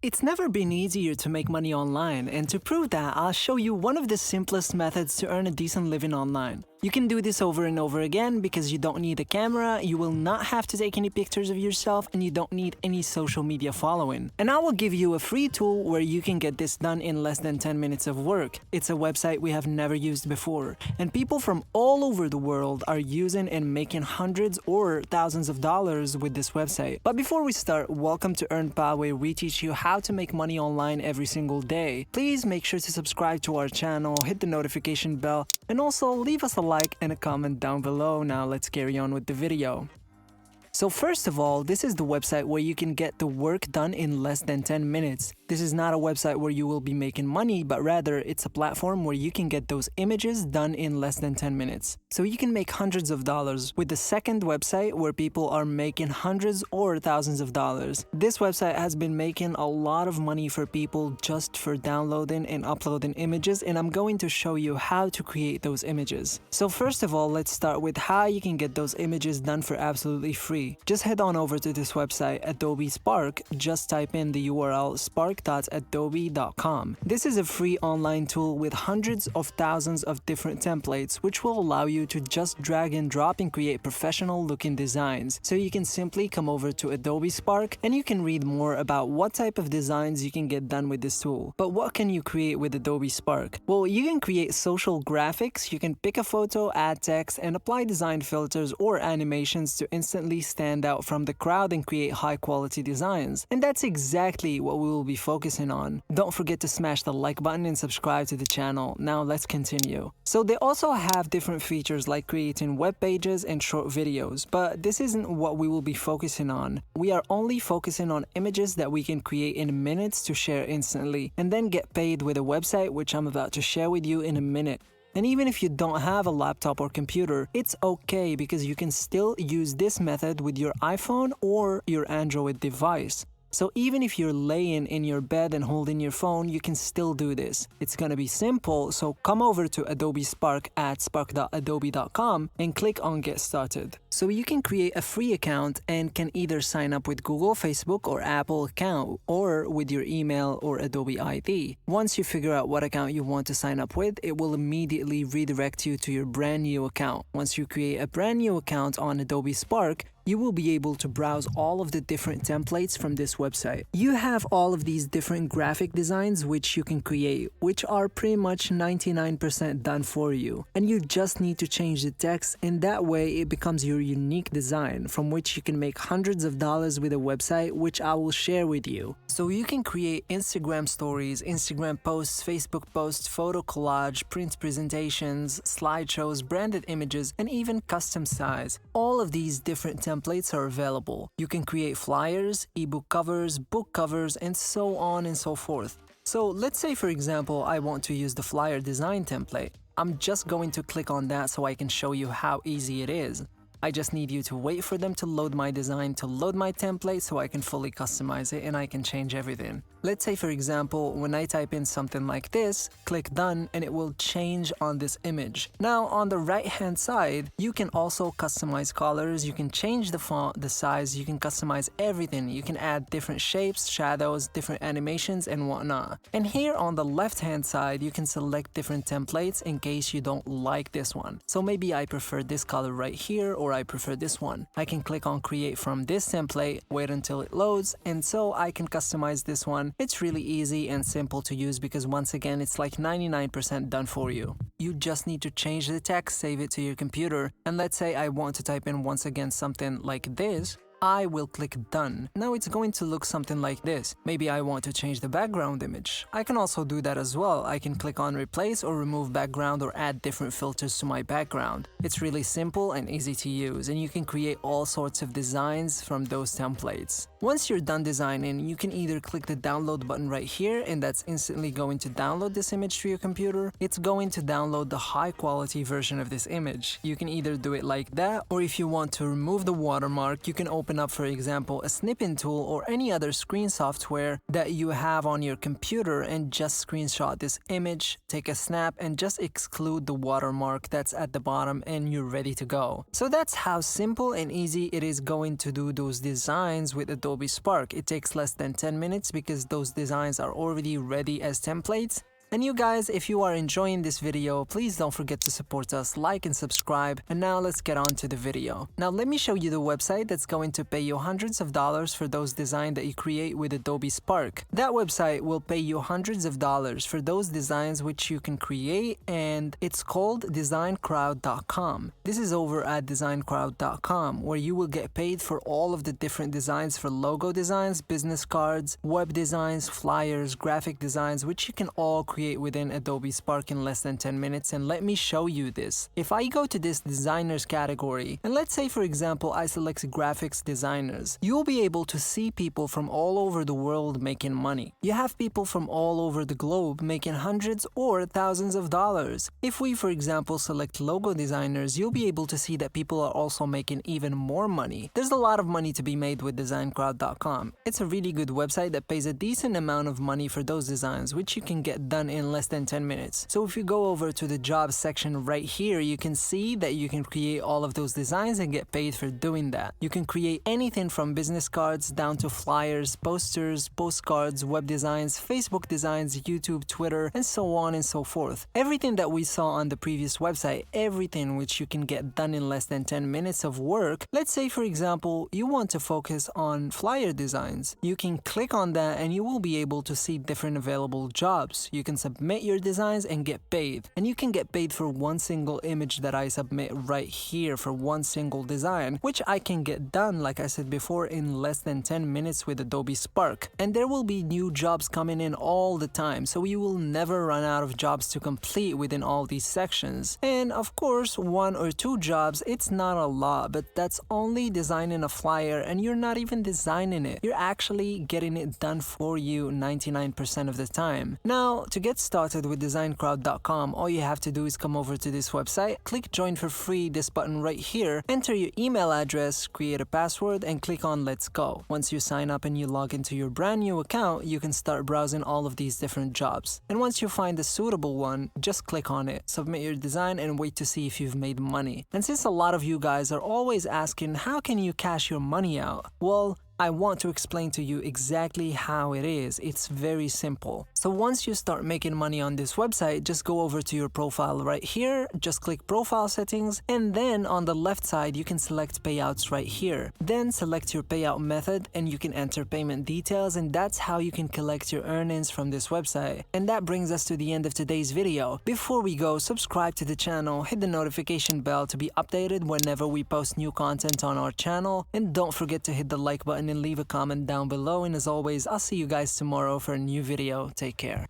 It's never been easier to make money online, and to prove that, I'll show you one of the simplest methods to earn a decent living online. You can do this over and over again because you don't need a camera, you will not have to take any pictures of yourself, and you don't need any social media following. And I will give you a free tool where you can get this done in less than 10 minutes of work. It's a website we have never used before, and people from all over the world are using and making hundreds or thousands of dollars with this website. But before we start, welcome to EarnPal, where we teach you how to make money online every single day. Please make sure to subscribe to our channel, hit the notification bell, and also leave us a like and a comment down below. Now let's carry on with the video. So first of all, this is the website where you can get the work done in less than 10 minutes. This is not a website where you will be making money, but rather it's a platform where you can get those images done in less than 10 minutes. So you can make hundreds of dollars with the second website where people are making hundreds or thousands of dollars. This website has been making a lot of money for people just for downloading and uploading images, and I'm going to show you how to create those images. So first of all, let's start with how you can get those images done for absolutely free. Just head on over to this website, Adobe Spark. Just type in the URL spark.adobe.com. This is a free online tool with hundreds of thousands of different templates, which will allow you to just drag and drop and create professional looking designs. So you can simply come over to Adobe Spark and you can read more about what type of designs you can get done with this tool. But what can you create with Adobe Spark? Well, you can create social graphics, you can pick a photo, add text, and apply design filters or animations to instantly stand out from the crowd and create high quality designs. And that's exactly what we will be focusing on. Don't forget to smash the like button and subscribe to the channel. Now let's continue. So they also have different features like creating web pages and short videos, but this isn't what we will be focusing on. We are only focusing on images that we can create in minutes to share instantly and then get paid with a website, which I'm about to share with you in a minute. And even if you don't have a laptop or computer, it's okay because you can still use this method with your iPhone or your Android device. So even if you're laying in your bed and holding your phone, you can still do this. It's gonna be simple, so come over to Adobe Spark at spark.adobe.com and click on Get Started. So you can create a free account and can either sign up with Google, Facebook, or Apple account, or with your email or Adobe ID. Once you figure out what account you want to sign up with, it will immediately redirect you to your brand new account. Once you create a brand new account on Adobe Spark, you will be able to browse all of the different templates from this website. You have all of these different graphic designs which you can create, which are pretty much 99% done for you. And you just need to change the text, and that way it becomes your unique design from which you can make hundreds of dollars with a website, which I will share with you. So you can create Instagram stories, Instagram posts, Facebook posts, photo collage, print presentations, slideshows, branded images, and even custom size. All of these different templates are available. You can create flyers, ebook covers, book covers, and so on and so forth. So let's say, for example, I want to use the flyer design template. I'm just going to click on that so I can show you how easy it is. I just need you to wait for them to load my design, to load my template so I can fully customize it and I can change everything. Let's say, for example, when I type in something like this, click done, and it will change on this image. Now on the right hand side, you can also customize colors, you can change the font, the size, you can customize everything. You can add different shapes, shadows, different animations, and whatnot. And here on the left hand side, you can select different templates in case you don't like this one. So maybe I prefer this color right here, or I prefer this one. I can click on create from this template, wait until it loads, and so I can customize this one. It's really easy and simple to use because once again, it's like 99% done for you. You just need to change the text, save it to your computer, and let's say I want to type in once again something like this. I will click done. Now it's going to look something like this. Maybe I want to change the background image. I can also do that as well. I can click on replace or remove background or add different filters to my background. It's really simple and easy to use, and you can create all sorts of designs from those templates. Once you're done designing, you can either click the download button right here, and that's instantly going to download this image to your computer. It's going to download the high quality version of this image. You can either do it like that, or if you want to remove the watermark, you can open open up, for example, a snipping tool or any other screen software that you have on your computer and just screenshot this image, take a snap, and just exclude the watermark that's at the bottom, and you're ready to go. So that's how simple and easy it is going to do those designs with Adobe Spark. It takes less than 10 minutes because those designs are already ready as templates. And you guys, if you are enjoying this video, please don't forget to support us, like and subscribe. And now let's get on to the video. Now let me show you the website that's going to pay you hundreds of dollars for those designs that you create with Adobe Spark. That website will pay you hundreds of dollars for those designs which you can create, and it's called DesignCrowd.com. This is over at DesignCrowd.com, where you will get paid for all of the different designs for logo designs, business cards, web designs, flyers, graphic designs, which you can all create within Adobe Spark in less than 10 minutes. And let me show you this. If I go to this designers category, and let's say for example I select graphics designers, you'll be able to see people from all over the world making money. You have people from all over the globe making hundreds or thousands of dollars. If we for example select logo designers, you'll be able to see that people are also making even more money. There's a lot of money to be made with DesignCrowd.com. It's a really good website that pays a decent amount of money for those designs, which you can get done in less than 10 minutes. So if you go over to the jobs section right here, you can see that you can create all of those designs and get paid for doing that. You can create anything from business cards down to flyers, posters, postcards, web designs, Facebook designs, YouTube, Twitter, and so on and so forth. Everything that we saw on the previous website, everything which you can get done in less than 10 minutes of work. Let's say for example you want to focus on flyer designs. You can click on that and you will be able to see different available jobs. You can submit your designs and get paid. And you can get paid for one single image that I submit right here, for one single design, which I can get done, like I said before, in less than 10 minutes with Adobe Spark. And there will be new jobs coming in all the time, so you will never run out of jobs to complete within all these sections. And of course, 1 or 2 jobs, it's not a lot, but that's only designing a flyer, and you're not even designing it. You're actually getting it done for you 99% of the time. Now, to get started with DesignCrowd.com, all you have to do is come over to this website, click join for free, this button right here, enter your email address, create a password, and click on let's go. Once you sign up and you log into your brand new account, you can start browsing all of these different jobs. And once you find a suitable one, just click on it, submit your design, and wait to see if you've made money. And since a lot of you guys are always asking how can you cash your money out, well, I want to explain to you exactly how it is. It's very simple. So once you start making money on this website, just go over to your profile right here, just click profile settings, and then on the left side you can select payouts right here. Then select your payout method and you can enter payment details, and that's how you can collect your earnings from this website. And that brings us to the end of today's video. Before we go, subscribe to the channel, hit the notification bell to be updated whenever we post new content on our channel, and don't forget to hit the like button and leave a comment down below. And as always, I'll see you guys tomorrow for a new video. Take care.